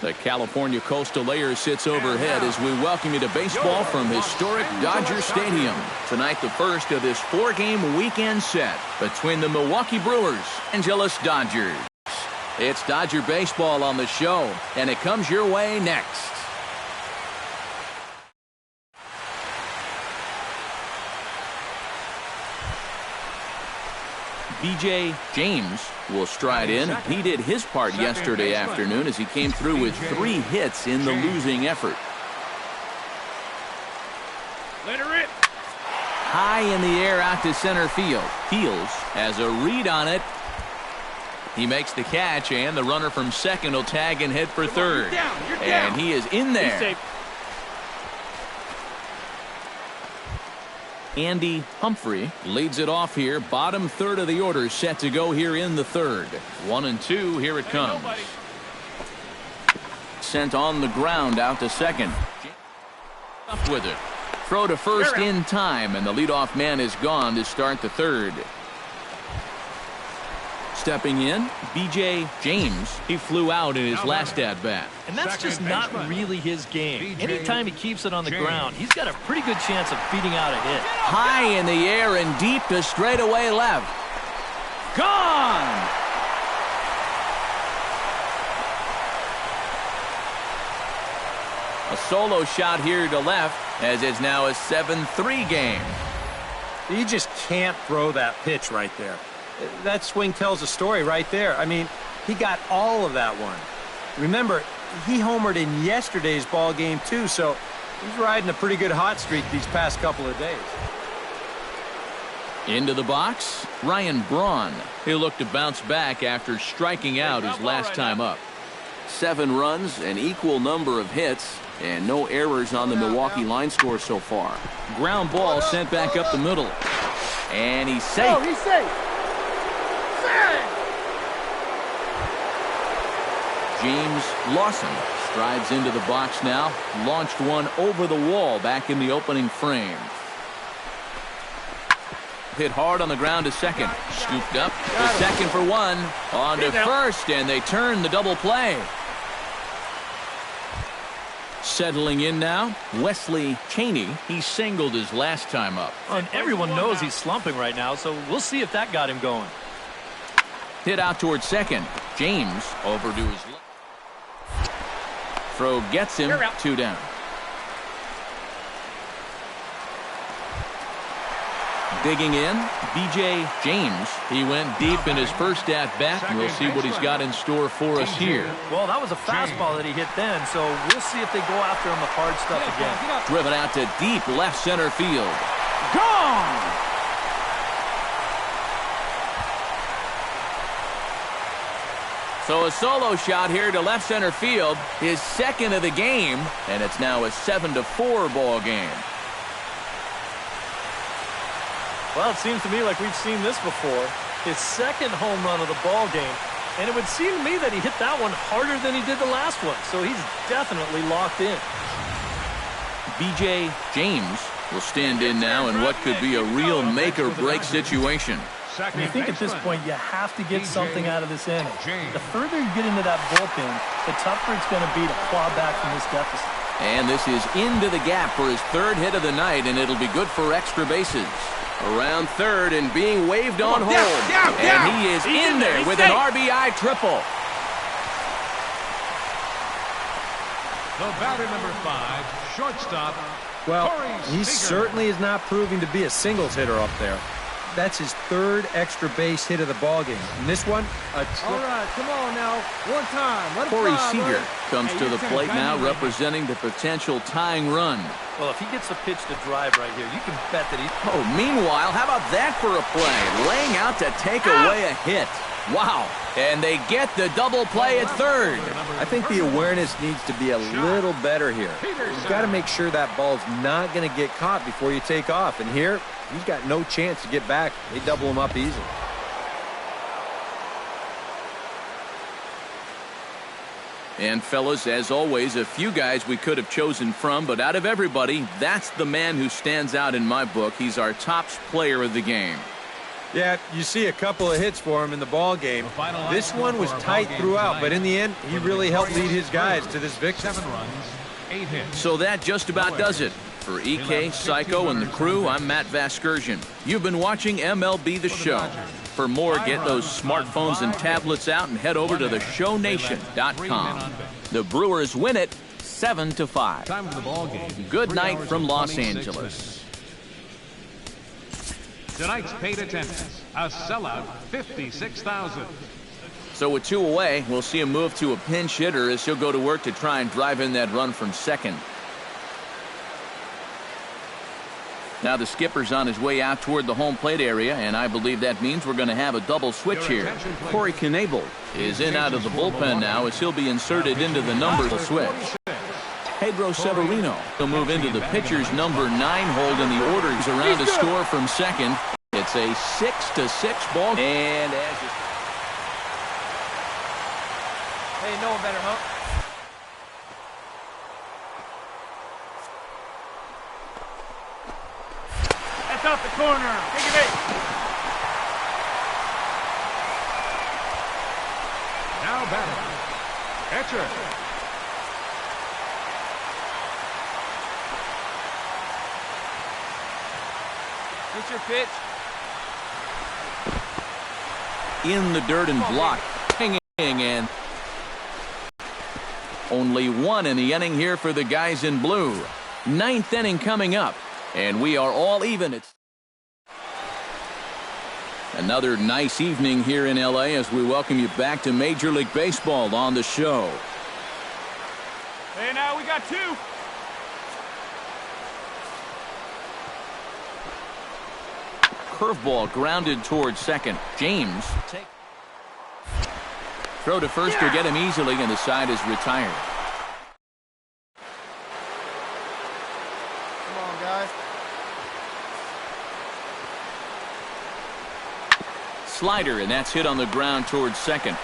The California coastal layer sits overhead as we welcome you to baseball from historic Dodger Stadium. Tonight, the first of this 4-game weekend set between the Milwaukee Brewers and Angeles Dodgers. It's Dodger baseball on the show, and it comes your way next. B.J. James will stride in. He did his part yesterday afternoon as he came through with 3 hits in the losing effort. High in the air out to center field. Fields has a read on it. He makes the catch, and the runner from second will tag and head for third. And he is in there. Andy Humphrey leads it off here. Bottom third of the order set to go here in the third. 1-2. Here it comes. Sent on the ground out to second. Up with it. Throw to first in time, and the leadoff man is gone to start the third. Stepping in, B.J. James. He flew out in his last at-bat. And that's just not really his game. Anytime he keeps it on the ground, he's got a pretty good chance of beating out a hit. High in the air and deep to straightaway left. Gone! A solo shot here to left as it's now a 7-3 game. You just can't throw that pitch right there. That swing tells a story right there. I mean, he got all of that one. Remember, he homered in yesterday's ball game too, so he's riding a pretty good hot streak these past couple of days. Into the box, Ryan Braun. He'll look to bounce back after striking out his last time up. 7 runs, an equal number of hits, and no errors on the Milwaukee line score so far. Ground ball sent back up the middle. And he's safe. Oh, he's safe. James Lawson strides into the box now. Launched one over the wall back in the opening frame. Hit hard on the ground to second. Scooped up to second for one. On to first, and they turn the double play. Settling in now, Wesley Chaney. He singled his last time up. And everyone knows he's slumping right now, so we'll see if that got him going. Hit out towards second. James over to his left. Throw gets him. 2 down. Digging in, B.J. James. He went deep in his first at-bat, and we'll see what he's got in store for us here. Well, that was a fastball that he hit then, so we'll see if they go after him with hard stuff again. Driven out to deep left center field. Gone! So a solo shot here to left center field, his second of the game, and it's now a 7-4 ball game. Well, it seems to me like we've seen this before. His second home run of the ball game, and it would seem to me that he hit that one harder than he did the last one, so he's definitely locked in. B.J. James will stand in now in what could be a real make-or-break situation. And you think at this point you have to get something out of this inning. The further you get into that bullpen, the tougher it's going to be to claw back from this deficit. And this is into the gap for his 3rd hit of the night, and it'll be good for extra bases. Around third and being waved on home. And he is in there with an RBI triple. The batter number 5, shortstop. Well, he certainly is not proving to be a singles hitter up there. That's his 3rd extra base hit of the ballgame. And this one, all right, come on now. One time. Let Corey Seager comes to the plate now, representing the potential tying run. Well, if he gets a pitch to drive right here, you can bet that he... Oh, meanwhile, how about that for a play? Laying out to take away a hit. Wow. And they get the double play at third. I think the awareness needs to be a little better here. You've got to make sure that ball's not going to get caught before you take off. And here, he's got no chance to get back. They double him up easily. And fellas, as always, a few guys we could have chosen from, but out of everybody, that's the man who stands out in my book. He's our top player of the game. Yeah, you see a couple of hits for him in the ball game. This one was tight throughout, but in the end, he really helped lead his guys to this victory. 7 runs, 8 hits. So that just about does it. For EK, Psycho, and the crew, I'm Matt Vasgersian. You've been watching MLB The Show. For more, get those smartphones and tablets out and head over to theshownation.com. The Brewers win it 7-5. Time of the ball game. Good night from Los Angeles. Tonight's paid attendance, a sellout, 56,000. So with 2 away, we'll see him move to a pinch hitter as he'll go to work to try and drive in that run from second. Now the skipper's on his way out toward the home plate area, and I believe that means we're going to have a double switch here. Corey Knebel is in out of the bullpen now as he'll be inserted into the number switch. Pedro Severino will move into the pitcher's number 9 hold in the order. He's around to score from second. It's a 6-6 ball. And as you... Hey, no one better, huh? That's off the corner. Take it in. Now batting, catcher. What's your pitch? In the dirt and blocked. Pinging, and only 1 in the inning here for the guys in blue. 9th inning coming up, and we are all even. It's another nice evening here in LA as we welcome you back to Major League Baseball on the show. Hey, now we got 2. Curveball grounded towards second. James. Throw to first to get him easily, and the side is retired. Come on, guys. Slider, and that's hit on the ground towards second.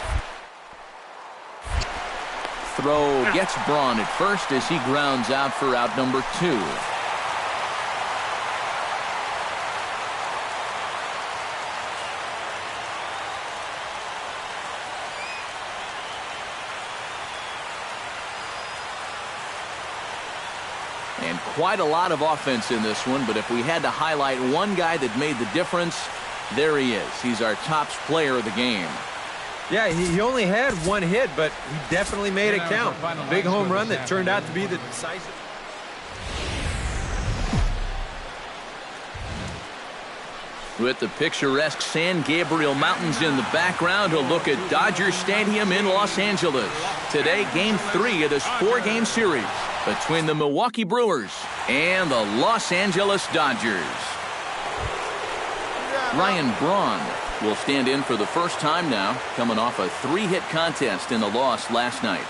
Throw gets Braun at first as he grounds out for out number 2. And quite a lot of offense in this one, but if we had to highlight one guy that made the difference, there he is. He's our top player of the game. Yeah, he only had 1 hit, but he definitely made it count. Big home run that turned out to be the decisive. With the picturesque San Gabriel Mountains in the background, a look at Dodger Stadium in Los Angeles. Today, Game 3 of this 4-game series between the Milwaukee Brewers and the Los Angeles Dodgers. Ryan Braun will stand in for the first time now, coming off a 3-hit contest in the loss last night.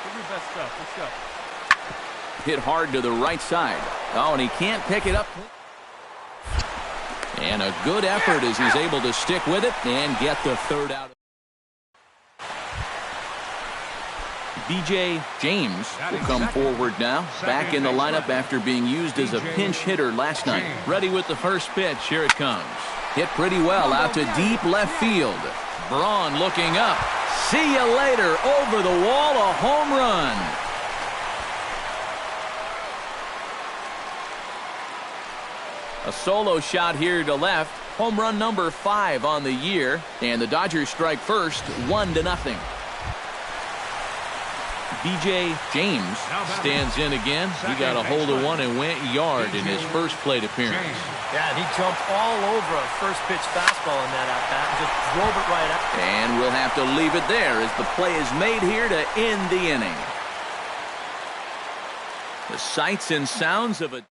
Give me your best stuff. Let's go. Hit hard to the right side. Oh, and he can't pick it up. And a good effort as he's able to stick with it and get the 3rd out. BJ James will come forward now, back in the lineup after being used as a pinch hitter last night. Ready with the first pitch. Here it comes. Hit pretty well out to deep left field. Braun looking up. See you later. Over the wall, a home run. A solo shot here to left. Home run number 5 on the year. And the Dodgers strike first, 1-0. BJ James stands in again. He got a hold of one and went yard in his first plate appearance. Yeah, and he jumped all over a first pitch fastball in that at-bat and just drove it right out. And we'll have to leave it there as the play is made here to end the inning. The sights and sounds of a...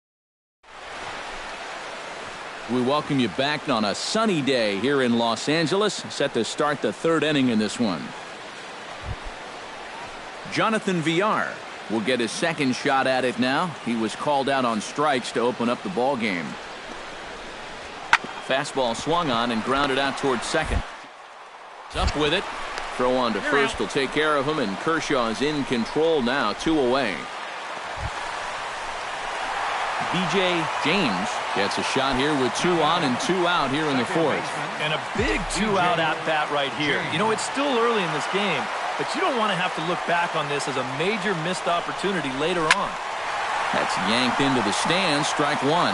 We welcome you back on a sunny day here in Los Angeles, set to start the 3rd inning in this one. Jonathan Villar will get his 2nd shot at it now. He was called out on strikes to open up the ball game. Fastball swung on and grounded out towards second. He's up with it. Throw on to first will take care of him, and Kershaw is in control now, 2 away. B.J. James gets a shot here with 2 on and 2 out here in the 4th. And a big 2-out at-bat right here. You know, it's still early in this game, but you don't want to have to look back on this as a major missed opportunity later on. That's yanked into the stands, strike 1.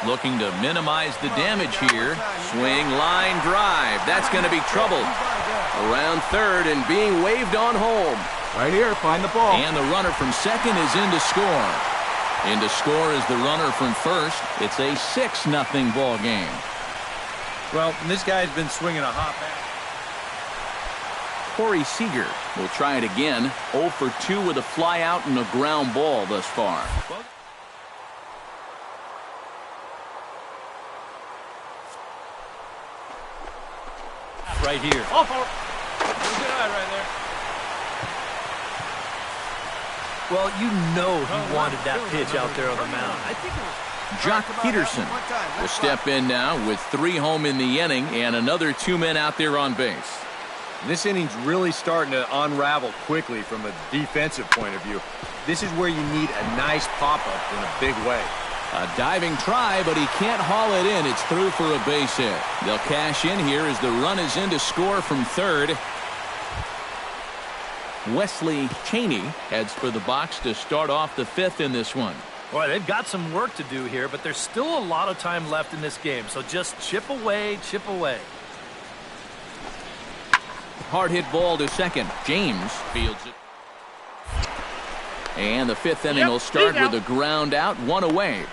Looking to minimize the damage here. Swing, line, drive. That's going to be trouble. Around third and being waved on home. Right here, find the ball. And the runner from second is in to score. In to score is the runner from first. It's a 6-0 ball game. Well, this guy's been swinging a hot bat. Corey Seager will try it again. 0 for 2 with a fly out and a ground ball thus far. Right here. Oh, good eye right there. Well, you know he wanted that pitch out there on the mound. I think it was Jock Peterson will step in now with 3 home in the inning and another 2 men out there on base. This inning's really starting to unravel quickly from a defensive point of view. This is where you need a nice pop-up in a big way. A diving try, but he can't haul it in. It's through for a base hit. They'll cash in here as the run is in to score from third. Wesley Chaney heads for the box to start off the 5th in this one. Boy, they've got some work to do here, but there's still a lot of time left in this game, so just chip away, chip away. Hard hit ball to second. James fields it. And the 5th inning will start with a ground out, 1 away.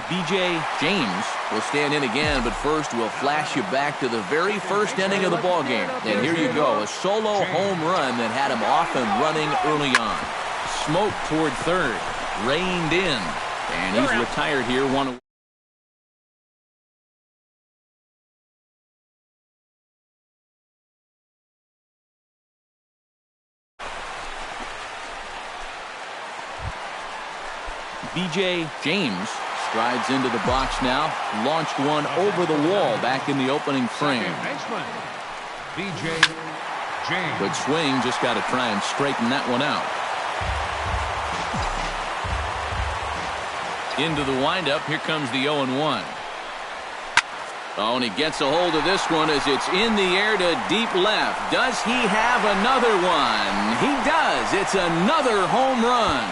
B.J. James will stand in again, but first we'll flash you back to the very first inning of the ballgame. And here you go, a solo home run that had him off and running early on. Smoke toward third, reined in, and he's retired here, 1 away. B.J. James strides into the box now. Launched one over the wall back in the opening frame. B.J. James. Good swing. Just got to try and straighten that one out. Into the windup. Here comes the 0-1. Oh, and he gets a hold of this one as it's in the air to deep left. Does he have another one? He does. It's another home run.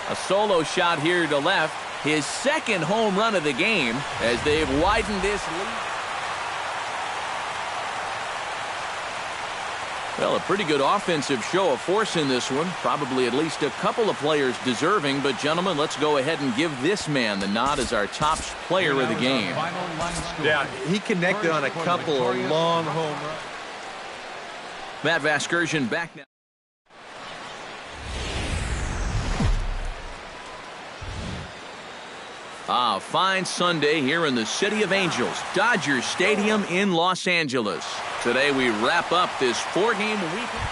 A solo shot here to left. His 2nd home run of the game as they've widened this lead. Well, a pretty good offensive show of force in this one. Probably at least a couple of players deserving. But, gentlemen, let's go ahead and give this man the nod as our top player of the game. Yeah, he connected on a couple of long home runs. Matt Vasgersian back now. Ah, fine Sunday here in the City of Angels, Dodger Stadium in Los Angeles. Today we wrap up this 4-game weekend.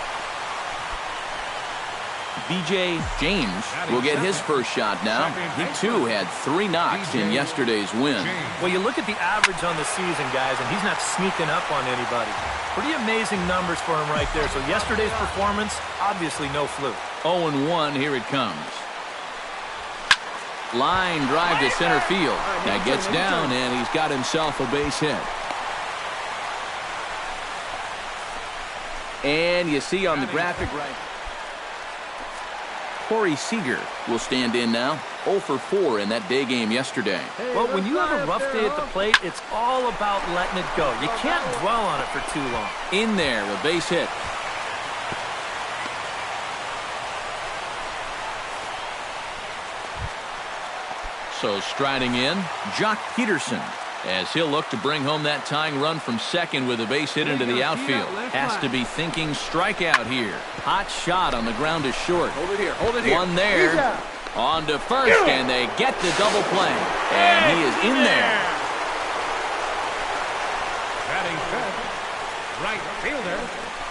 B.J. James will get his first shot now. He, too, had 3 knocks in yesterday's win. Well, you look at the average on the season, guys, and he's not sneaking up on anybody. Pretty amazing numbers for him right there. So yesterday's performance, obviously no fluke. 0-1, here it comes. Line drive to center field. That gets down, and he's got himself a base hit. And you see on the graphic right, Corey Seager will stand in now. 0 for 4 in that day game yesterday. Well, when you have a rough day at the plate, it's all about letting it go. You can't dwell on it for too long. In there, a base hit. So striding in, Jock Peterson, as he'll look to bring home that tying run from second with a base hit into the outfield. Has to be thinking strikeout here. Hot shot on the ground to short. Hold it here. Hold it here. One there. On to first, and they get the double play. And he is in there. Batting fifth, right fielder.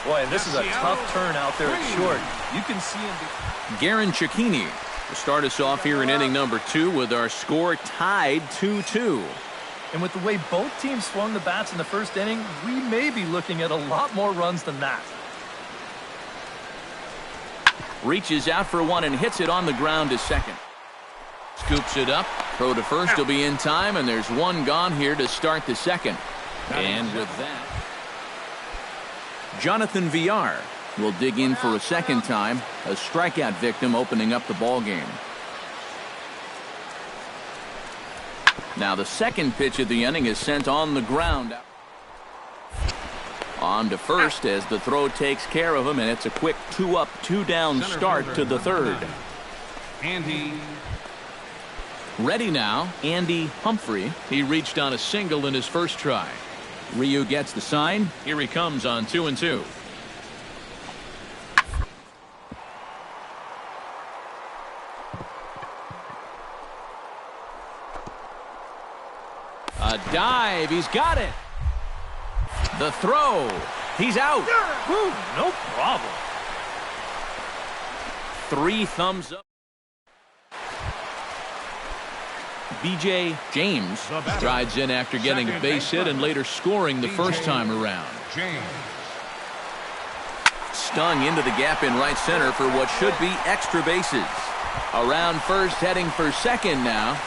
Boy, and this is a tough turn out there at short. You can see him. Garen Cicchini To start us off here in inning number 2 with our score tied 2-2. And with the way both teams swung the bats in the first inning, we may be looking at a lot more runs than that. Reaches out for one and hits it on the ground to second. Scoops it up. Throw to first will be in time, and there's one gone here to start the second. And with that, Jonathan Villar will dig in for a second time. A strikeout victim opening up the ball game. Now the second pitch of the inning is sent on the ground. On to first as the throw takes care of him, and it's a quick 2-up, 2-down start to the third. Andy. Ready now, Andy Humphrey. He reached on a single in his first try. Ryu gets the sign. Here he comes on 2-2. A dive. He's got it. The throw. He's out. Woo, no problem. 3 thumbs up. B.J. James strides in after getting a base hit and later scoring the first time around. James. Stung into the gap in right center for what should be extra bases. Around first, heading for second now.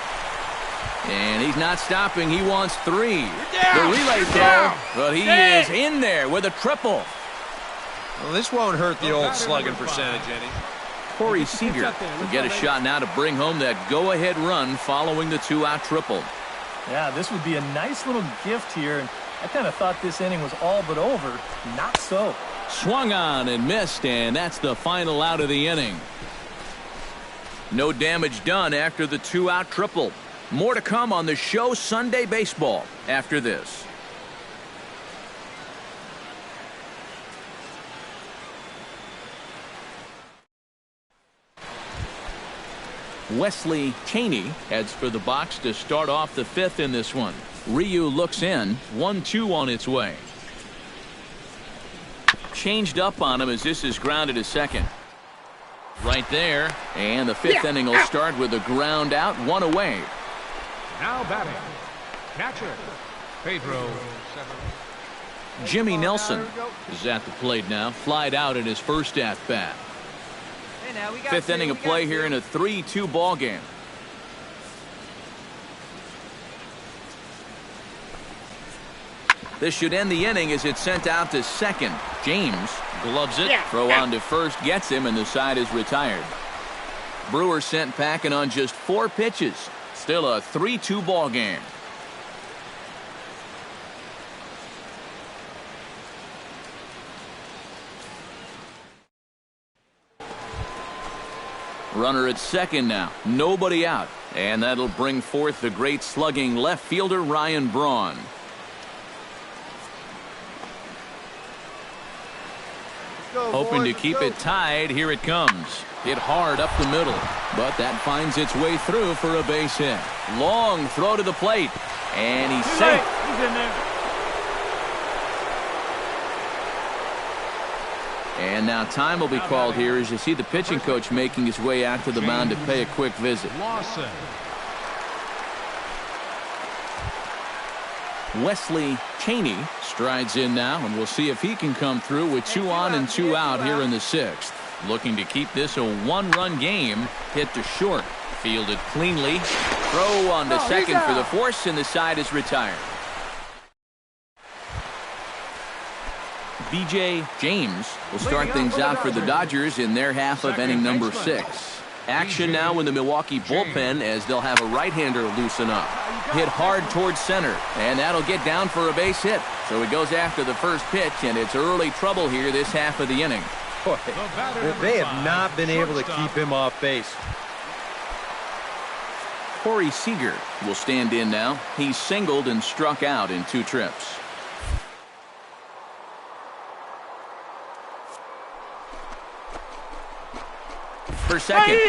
And he's not stopping. He wants 3. The relay throw, but he is in there with a triple. Well, this won't hurt the old slugging percentage any. Corey Seager will get a shot now to bring home that go-ahead run following the 2-out triple. Yeah, this would be a nice little gift here, and I kind of thought this inning was all but over. Not so. Swung on and missed, and that's the final out of the inning. No damage done after the 2-out triple. More to come on the show Sunday Baseball after this. Wesley Cheney heads for the box to start off the 5th in this one. Ryu looks in. 1-2 on its way. Changed up on him as this is grounded to second. Right there. And the 5th inning will start with a ground out, 1 away. Now batting. Catcher. Pedro. Jimmy Nelson is at the plate now. Flied out in his first at-bat. 5th inning of play here in a 3-2 ball game. This should end the inning as it's sent out to second. James gloves it. Throw on to first gets him, and the side is retired. Brewers sent packing on just 4 pitches. Still a 3-2 ball game. Runner at second now. Nobody out. And that'll bring forth the great slugging left fielder Ryan Braun. Hoping to keep it tied. Here it comes. Hit hard up the middle. But that finds its way through for a base hit. Long throw to the plate. And he's safe. He's in there. And now time will be called here as you see the pitching coach making his way out to the mound to pay a quick visit. Lawson. Wesley Cheney strides in now, and we'll see if he can come through with 2 on and 2 out here in the 6th. Looking to keep this a 1-run game. Hit to short. Fielded cleanly. Throw on to second for the force, and the side is retired. B.J. James will start things out for the Dodgers in their half of inning number 6. Action now in the Milwaukee bullpen as they'll have a right-hander loosen up. Hit hard towards center, and that'll get down for a base hit. So he goes after the first pitch, and it's early trouble here this half of the inning. Boy, they have not been able to keep him off base. Corey Seager will stand in now. He's singled and struck out in 2 trips. For second.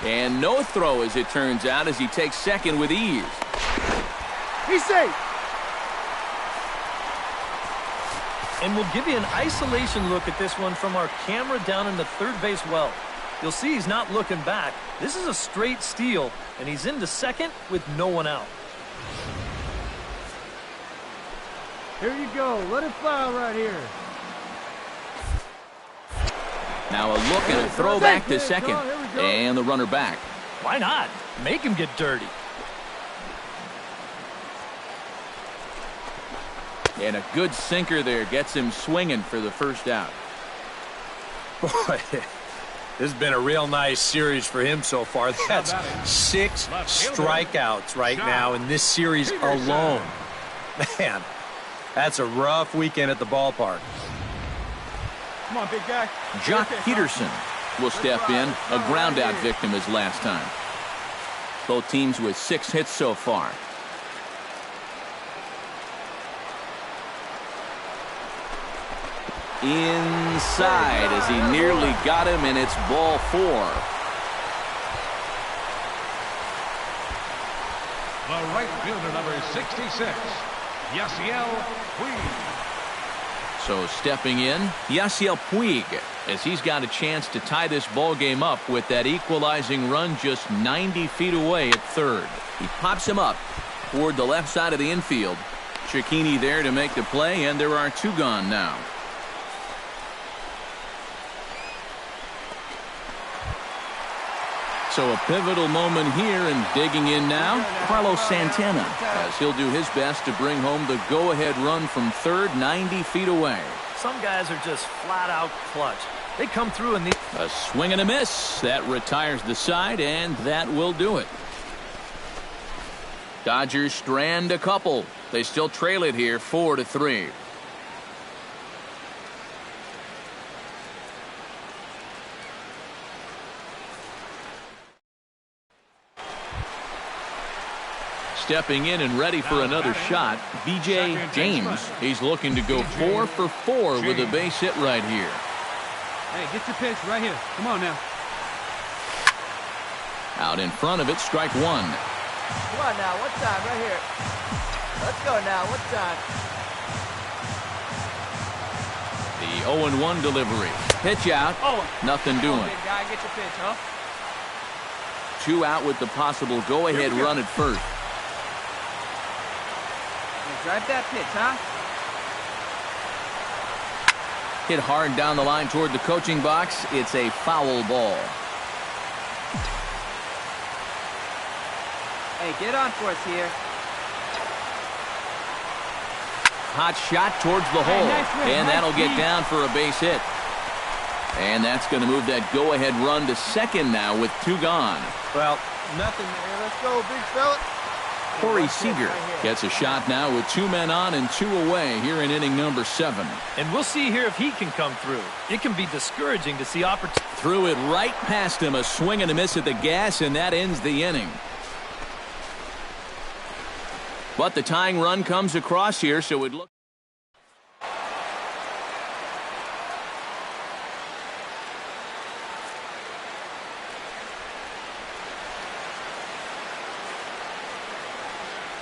And no throw as it turns out as he takes second with ease. He's safe. And we'll give you an isolation look at this one from our camera down in the third base well. You'll see he's not looking back. This is a straight steal, and he's into second with no one out. Here you go. Let it fly right here. Now a look and a throw back to second. And the runner back. Why not? Make him get dirty. And a good sinker there gets him swinging for the first out. Boy, this has been a real nice series for him so far. That's 6 strikeouts right now in this series alone. Man, that's a rough weekend at the ballpark. Come on, big guy. Jock Peterson will step in, a ground out victim as last time. Both teams with 6 hits so far. Inside as he nearly got him, and it's ball 4. The right fielder, number 66, Yasiel Puig. So stepping in, Yasiel Puig, as he's got a chance to tie this ball game up with that equalizing run just 90 feet away at third. He pops him up toward the left side of the infield. Cecchini there to make the play, and there are 2 gone now. So a pivotal moment here, and digging in now, Carlos Santana, as he'll do his best to bring home the go-ahead run from third 90 feet away. Some guys are just flat out clutch. They come through and A swing and a miss. That retires the side, and that will do it. Dodgers strand a couple. They still trail it here 4-3. Stepping in and ready for another shot, B.J. James. He's looking to go 4 for 4 with a base hit right here. Hey, get your pitch right here. Come on now. Out in front of it, strike 1. Come on now, one time right here. Let's go now, one time. The 0-1 delivery. Pitch out. Nothing doing. Big guy, get your pitch, huh? 2 out with the possible go-ahead run at first. Drive that pitch, huh? Hit hard down the line toward the coaching box. It's a foul ball. Hey, get on for us here. Hot shot towards the hole. And that'll get down for a base hit. And that's going to move that go-ahead run to second now with 2 gone. Well, nothing. Hey, let's go, big fella. Corey Seager gets a shot now with 2 men on and 2 away here in inning number 7. And we'll see here if he can come through. It can be discouraging to see opportunity. Threw it right past him. A swing and a miss at the gas, and that ends the inning. But the tying run comes across here, so it looks.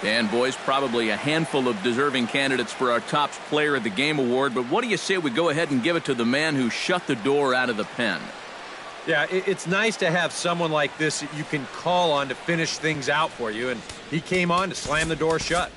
And, boys, probably a handful of deserving candidates for our top player of the game award. But what do you say we go ahead and give it to the man who shut the door out of the pen? Yeah, it's nice to have someone like this that you can call on to finish things out for you. And he came on to slam the door shut.